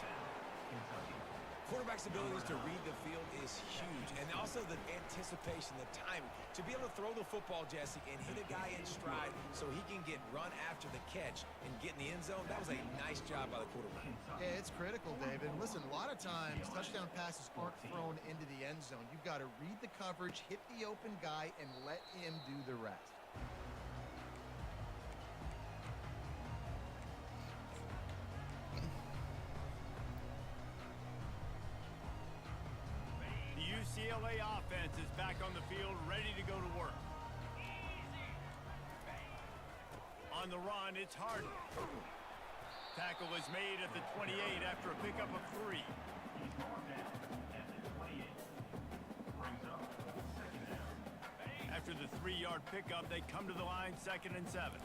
Quarterback's abilities to read the field is huge, and also the anticipation, the timing. To be able to throw the football, Jesse, and hit a guy in stride so he can get run after the catch and get in the end zone, that was a nice job by the quarterback. Yeah, it's critical, David. Listen, a lot of times, touchdown passes aren't thrown into the end zone. You've got to read the coverage, hit the open guy, and let him do the rest. The UCLA offense is back on the field, ready to go to work. On the run, it's Harden. Tackle is made at the 28 after a pickup of 3. After the 3-yard pickup, they come to the line, 2nd and 7.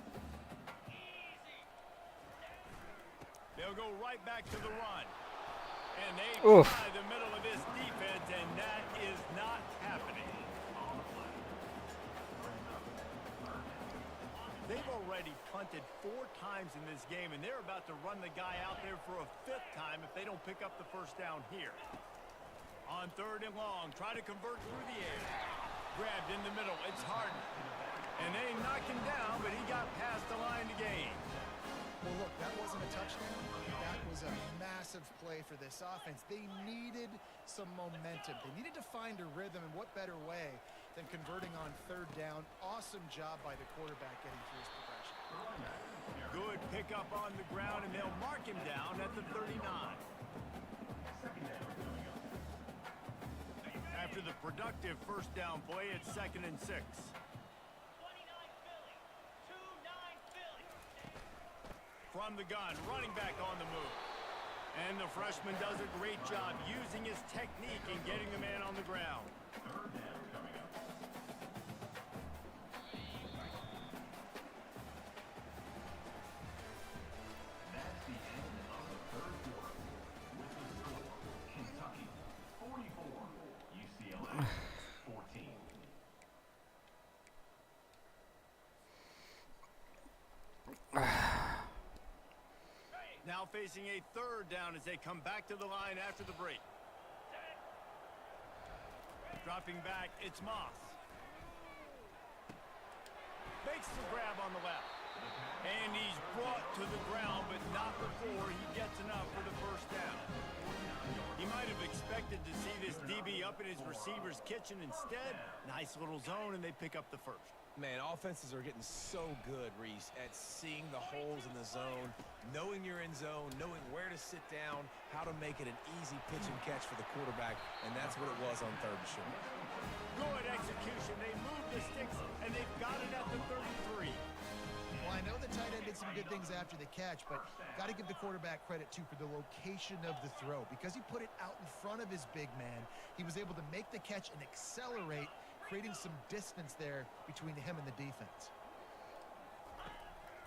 They'll go right back to the run. And they try the middle of this defense, and that is not happening. They've already punted 4 times in this game, and they're about to run the guy out there for a 5th time if they don't pick up the first down here. On 3rd and long, try to convert through the air. Grabbed in the middle, it's Harden. And they knock him down, but he got past the line to gain. Well, look, that wasn't a touchdown. That was a massive play for this offense. They needed some momentum. They needed to find a rhythm, and what better way than converting on 3rd down. Awesome job by the quarterback getting through his progression. Good pickup on the ground, and they'll mark him down at the 39. After the productive first down play, it's 2nd and 6. From the gun, running back on the move. And the freshman does a great job using his technique and getting the man on the ground. Now facing a third down as they come back to the line after the break. Dropping back, it's Moss. Makes the grab on the left. And he's brought to the ground, but not before he gets enough for the first down. He might have expected to see this DB up in his receiver's kitchen. Instead, nice little zone, and they pick up the first. Man, offenses are getting so good, Reese, at seeing the holes in the zone, knowing you're in zone, knowing where to sit down, how to make it an easy pitch and catch for the quarterback, and that's what it was on third and short. Good execution. They move the sticks, and they've got it at the 33. Well, I know the tight end did some good things after the catch, but got to give the quarterback credit, too, for the location of the throw. Because he put it out in front of his big man, he was able to make the catch and accelerate, creating some distance there between him and the defense.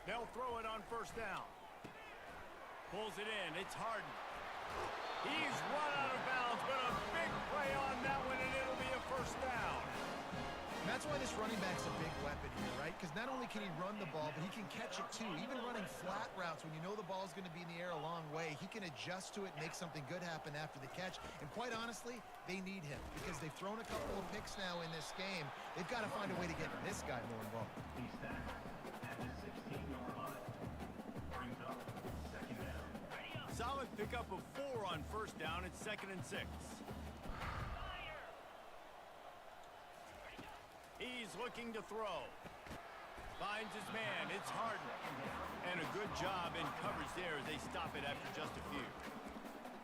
They'll throw it on first down. Pulls it in. It's Harden. He's run out of bounds, but a big play on that one, and it'll be a first down. And that's why this running back's a big weapon here, right? Because not only can he run the ball, but he can catch it too. Even running flat routes when you know the ball's going to be in the air a long way, he can adjust to it, make something good happen after the catch. And quite honestly, they need him because they've thrown a couple of picks now in this game. They've got to find a way to get this guy more involved. He's back at the 16-yard line. Brings up second down. Solid pickup of 4 on first down. It's 2nd and 6. He's looking to throw. Finds his man. It's Harden. And a good job in coverage there as they stop it after just a few.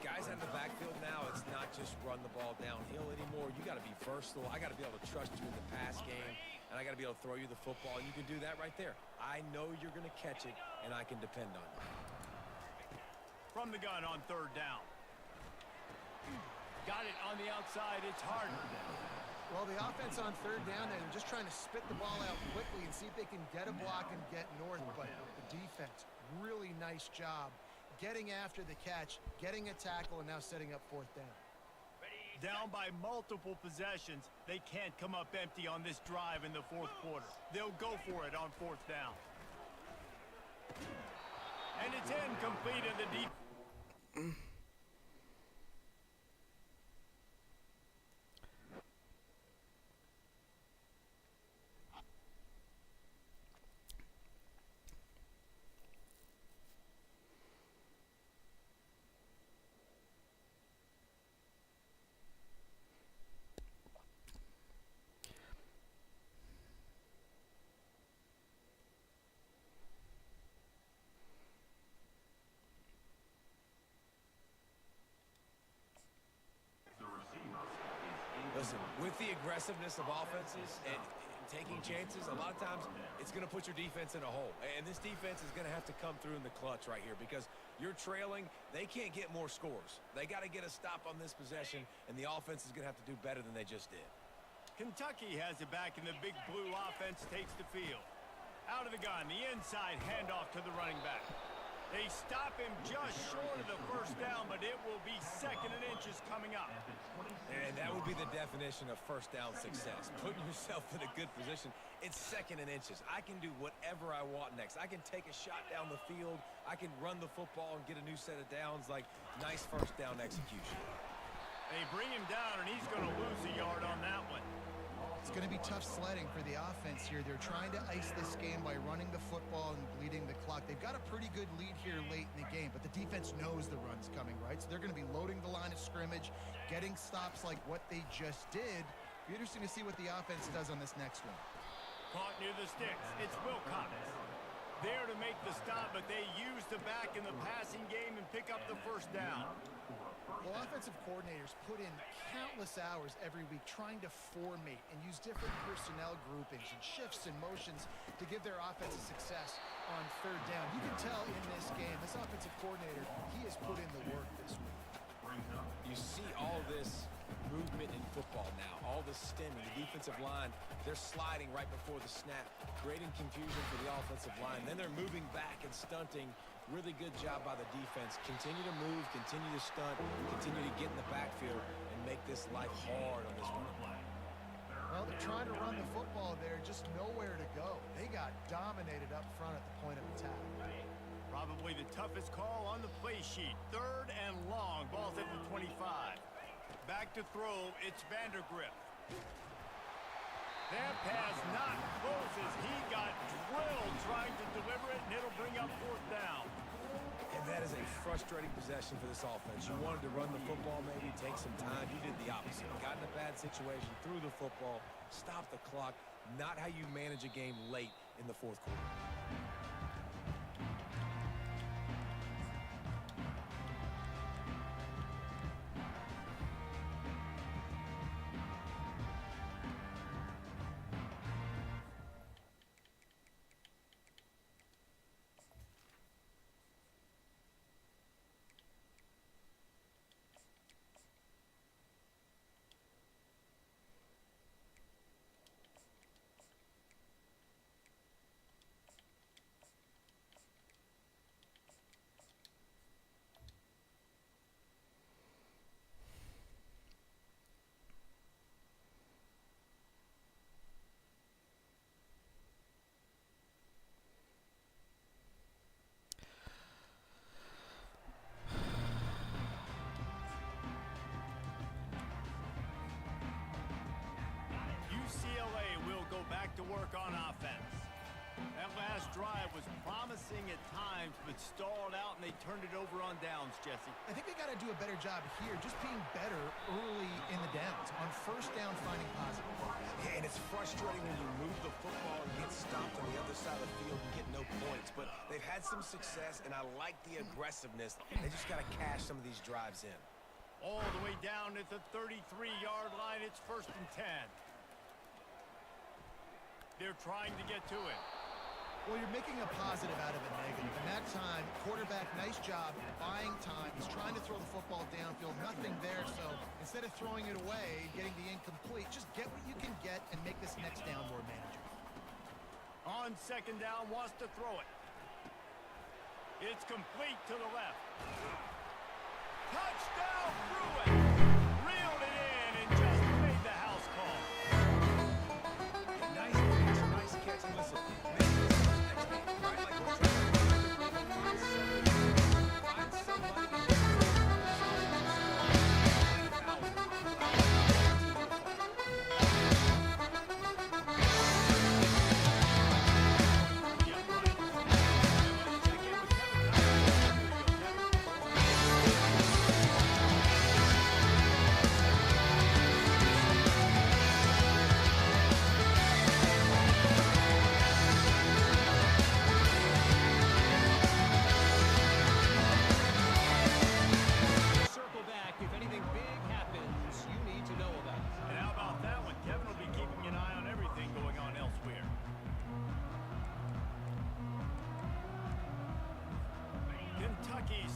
Guys out in the backfield now, it's not just run the ball downhill anymore. You got to be versatile. I got to be able to trust you in the pass game, and I got to be able to throw you the football, and you can do that right there. I know you're going to catch it, and I can depend on you. From the gun on third down. Got it on the outside. It's Harden. Well, the offense on third down, they're just trying to spit the ball out quickly and see if they can get a block and get north. But the defense, really nice job getting after the catch, getting a tackle, and now setting up fourth down. Down by multiple possessions. They can't come up empty on this drive in the fourth quarter. They'll go for it on fourth down. And it's incomplete in the deep. Listen, with the aggressiveness of offenses and taking chances, a lot of times it's going to put your defense in a hole. And this defense is going to have to come through in the clutch right here because you're trailing. They can't get more scores. They got to get a stop on this possession, and the offense is going to have to do better than they just did. Kentucky has it back, and the big blue offense takes the field. Out of the gun, the inside handoff to the running back. They stop him just short of the first down, but it will be 2nd and inches coming up. And that would be the definition of first down success. Putting yourself in a good position. It's 2nd and inches. I can do whatever I want next. I can take a shot down the field. I can run the football and get a new set of downs. Like, nice first down execution. They bring him down, and he's going to lose a yard on that one. It's going to be tough sledding for the offense here. They're trying to ice this game by running the football and bleeding the clock. They've got a pretty good lead here late in the game, but the defense knows the run's coming, right? So they're going to be loading the line of scrimmage, getting stops like what they just did. Be interesting to see what the offense does on this next one. Caught near the sticks. It's Wilcox. There to make the stop, but they use the back in the passing game and pick up the first down. Well, offensive coordinators put in countless hours every week trying to formate and use different personnel groupings and shifts and motions to give their offensive success on third down. You can tell in this game, this offensive coordinator, he has put in the work this week. You see all this movement in football now, all this stemming, the defensive line, they're sliding right before the snap, creating confusion for the offensive line. Then they're moving back and stunting. Really good job by the defense. Continue to move, continue to stunt, continue to get in the backfield and make this life hard on this running play. Well, they're trying to run the football there, just nowhere to go. They got dominated up front at the point of attack. Probably the toughest call on the play sheet. 3rd and long. Ball's at the 25. Back to throw. It's Vandergrift. That pass not closes. He got drilled trying to deliver it, and it'll bring up 4th down. And that is a frustrating possession for this offense. You wanted to run the football, maybe take some time. You did the opposite. Got in a bad situation, threw the football, stopped the clock. Not how you manage a game late in the 4th quarter. UCLA will go back to work on offense. That last drive was promising at times, but stalled out, and they turned it over on downs, Jesse. I think they got to do a better job here, just being better early in the downs. On 1st down, finding positive plays. Yeah, and it's frustrating when you move the football and get stopped on the other side of the field and get no points. But they've had some success, and I like the aggressiveness. They just got to cash some of these drives in. All the way down at the 33-yard line. It's 1st and 10. They're trying to get to it. Well, you're making a positive out of a negative. And that time, quarterback, nice job buying time. He's trying to throw the football downfield. Nothing there. So instead of throwing it away, getting the incomplete, just get what you can get and make this next down more manageable. On 2nd down, wants to throw it. It's complete to the left. Touchdown, threw it. Reeled it in and just made the house call. Nice catch, nice catch. Listen, maybe this is the next game, right? Like we're trying to find somebody to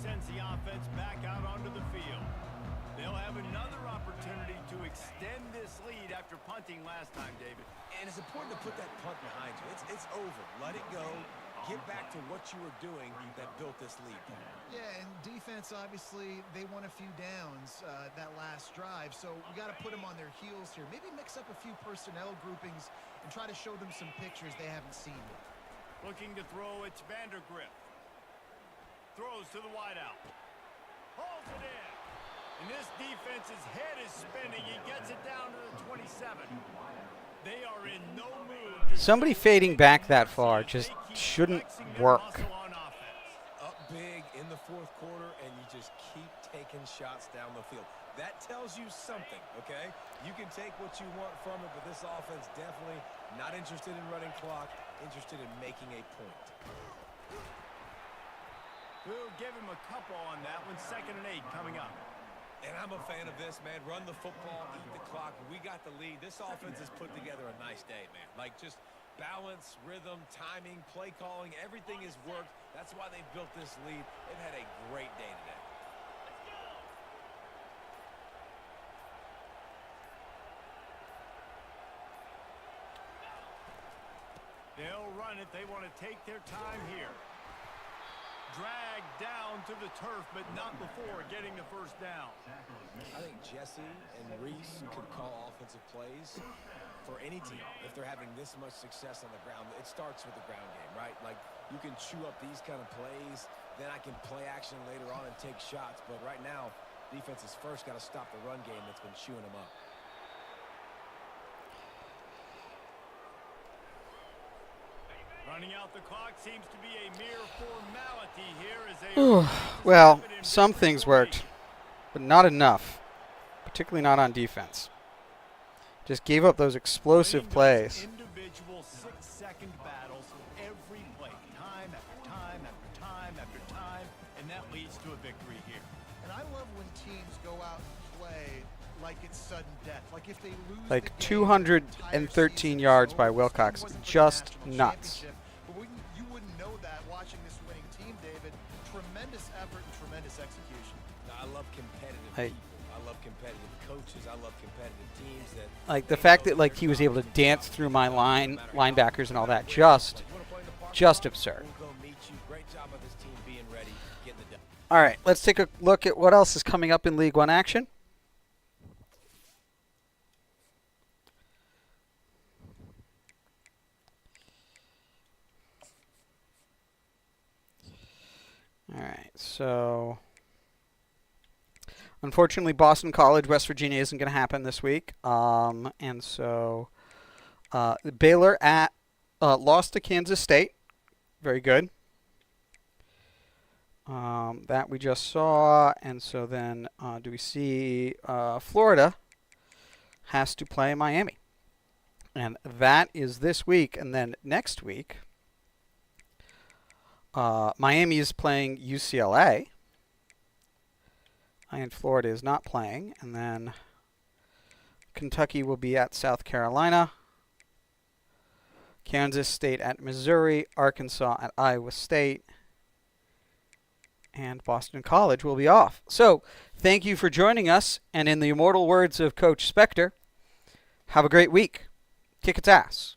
sends the offense back out onto the field. They'll have another opportunity to extend this lead after punting last time, David. And it's important to put that punt behind you. It's over. Let it go. Get back to what you were doing that built this lead. Yeah, and defense, obviously, they won a few downs that last drive, so we got to put them on their heels here. Maybe mix up a few personnel groupings and try to show them some pictures they haven't seen yet. Looking to throw, it's Vandergrift. Throws to the wideout. Holds it in. And this defense's head is spinning. He gets it down to the 27. They are in no mood. Somebody fading back that far just shouldn't work. Up big in the 4th quarter, and you just keep taking shots down the field. That tells you something, okay? You can take what you want from it, but this offense definitely not interested in running clock, interested in making a point. We'll give him a couple on that one. 2nd and 8 coming up. And I'm a fan of this, man. Run the football, eat the clock. We got the lead. This offense has put together a nice day, man. Like, just balance, rhythm, timing, play calling, everything has worked. That's why they've built this lead. They've had a great day today. They'll run it. They want to take their time here. Dragged down to the turf, but not before getting the 1st down. I think Jesse and Reese could call offensive plays for any team if they're having this much success on the ground. It starts with the ground game, right? Like, You can chew up these kind of plays, then I can play action later on and take shots. But right now, defense has first got to stop the run game that's been chewing them up. Running out the clock seems to be a mere formality here as they Well, some things worked, but not enough, particularly not on defense. Just gave up those explosive plays. Individual 6-second battles every play, time after time after time after time, and that leads to a victory here. And I love when teams go out and play like it's sudden death. Like if they lose Like the game, the 213 entire season is yards by over. Wilcox. Certainly wasn't for the Just national nuts. championship, but you wouldn't know that watching this winning team, David. Tremendous effort and tremendous execution. I love competitive Hey. people. I love competitive coaches. I love competitive teams that Like the fact that like he was able to dance through my linebackers and all that, just absurd. We'll go meet you. Great job of this team being ready, getting it done. All right, let's take a look at what else is coming up in League One action. All right, so unfortunately, Boston College, West Virginia isn't going to happen this week, and so Baylor lost to Kansas State. Very good. That we just saw, and so then do we see Florida has to play Miami, and that is this week, and then next week Miami is playing UCLA, and Florida is not playing, and then Kentucky will be at South Carolina, Kansas State at Missouri, Arkansas at Iowa State, and Boston College will be off. So, thank you for joining us, and in the immortal words of Coach Spector, have a great week. Kick its ass.